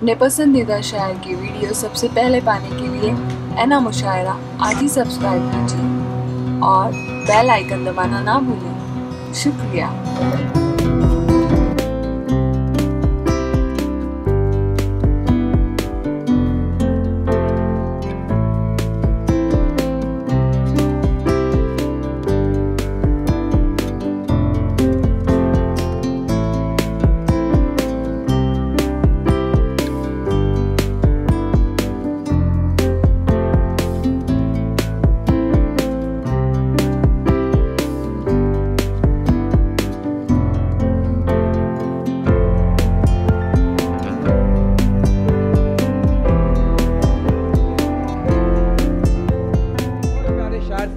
अपने पसंदीदा शायर की वीडियो सबसे पहले पाने के लिए एना मुशायरा आज ही सब्सक्राइब कीजिए और बेल आइकन दबाना ना भूलें। शुक्रिया।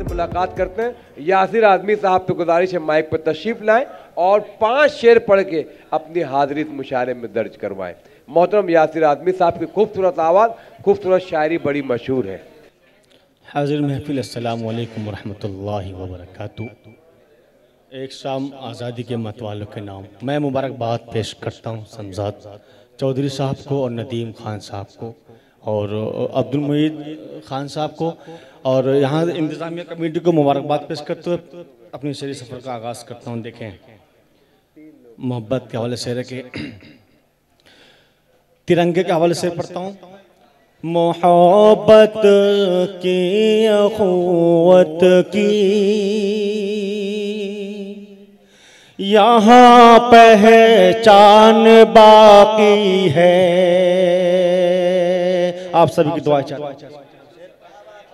मुलाकात करते हैं। यासिर आज़मी साहब तो गुजारिश है माइक पर तशरीफ लाएं और 5 शेर पढ़ के अपनी हाजिरी मुशायरे में दर्ज करवाएं। मोहतरम यासिर आज़मी साहब की खूबसूरत आवाज़, खूबसूरत शायरी बड़ी मशहूर है। हाजिर महफिल, अस्सलाम वालेकुम रहमतुल्लाहि व बरकातुहू। एक शाम आज़ादी के मतवालों के नाम मैं मुबारकबाद पेश करता हूँ समजाद चौधरी साहब को और नदीम खान साहब को और अब्दुल मुईद खान साहब को और यहाँ इंतज़ामिया कमेटी को मुबारकबाद पेश करते हुए अपनी शेरी सफ़र का आगाज़ करता हूँ। देखें, मोहब्बत के हवाले से रखे तिरंगे के हवाले से पढ़ता हूँ। मोहब्बत की अख़ुवत की यहाँ पहचान बाकी है। आप सभी की दुआ चाहता हूँ।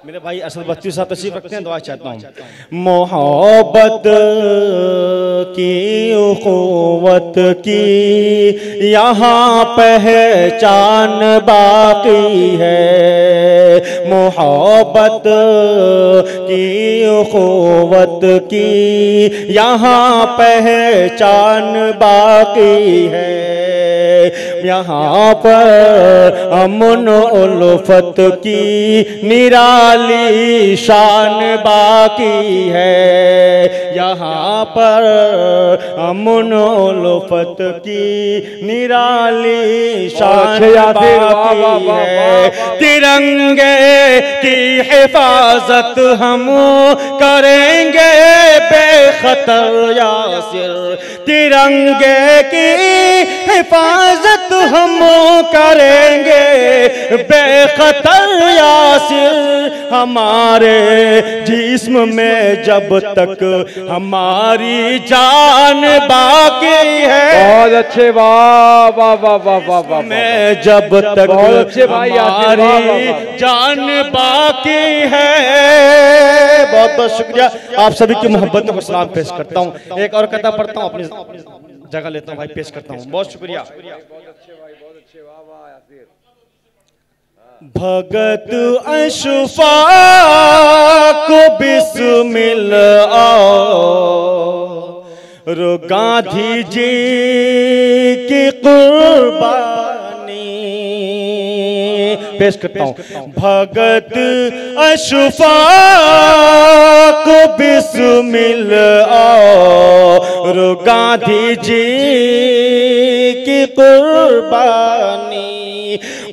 मेरे भाई असल बच्ची साहब तशरीफ रखते हैं, दुआ चाहता हूँ। मोहब्बत की उख़ुवत की यहाँ पहचान बाकी है। मोहब्बत की उख़ुवत की यहाँ पहचान बाकी है। यहाँ पर अमन उल्फत की निराली शान बाकी है। यहाँ पर अमन उल्फत की निराली शान बाकी है। तिरंगे की हिफाजत हम करेंगे बेखतर यासिर। तिरंगे की हिफाजत हम करेंगे बेखतर यासिर। हमारे जिस्म में जब तक हमारी जान बाकी है। बहुत अच्छे, वाह वाह वाह वाह वाह वाह। में जब तक हमारी जान बाकी है। बहुत बहुत शुक्रिया। आप सभी की मोहब्बत को सलाम पेश करता हूँ। एक और कथा पढ़ता हूँ, अपनी जगह लेता हूँ भाई, पेश करता हूँ। बहुत शुक्रिया। भगत अशफाक बिस्मिल और गांधी जी की कुर्बानी पेश करता हूँ। भगत अशफाक बिस्मिल और गांधी जी की कुर्बानी।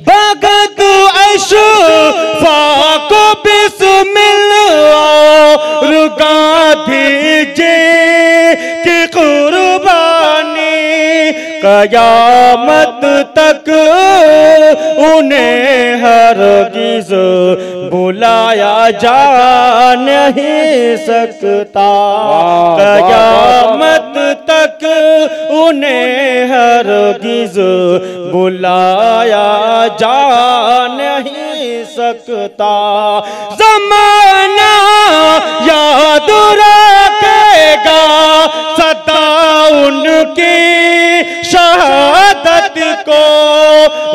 भगत अशफाक बिस्मिल और गांधी जी की कुर्बानी। कयामत तक उन्हें हरगिज़ बुलाया जा नहीं सकता। कयामत तक उन्हें हरगिज़ बुलाया जा नहीं सकता। ज़माना याद रखेगा सदा उनकी शहादत को।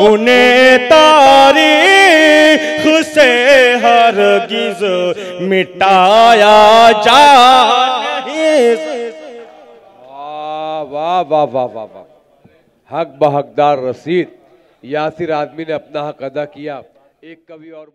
उन्हें तारीख़ से हरगिज़ मिटाया जा नहीं। वाह वाह वाह वाह वाह। हक बहकदार रसीद। यासिर आज़मी ने अपना हक अदा किया। एक कवि और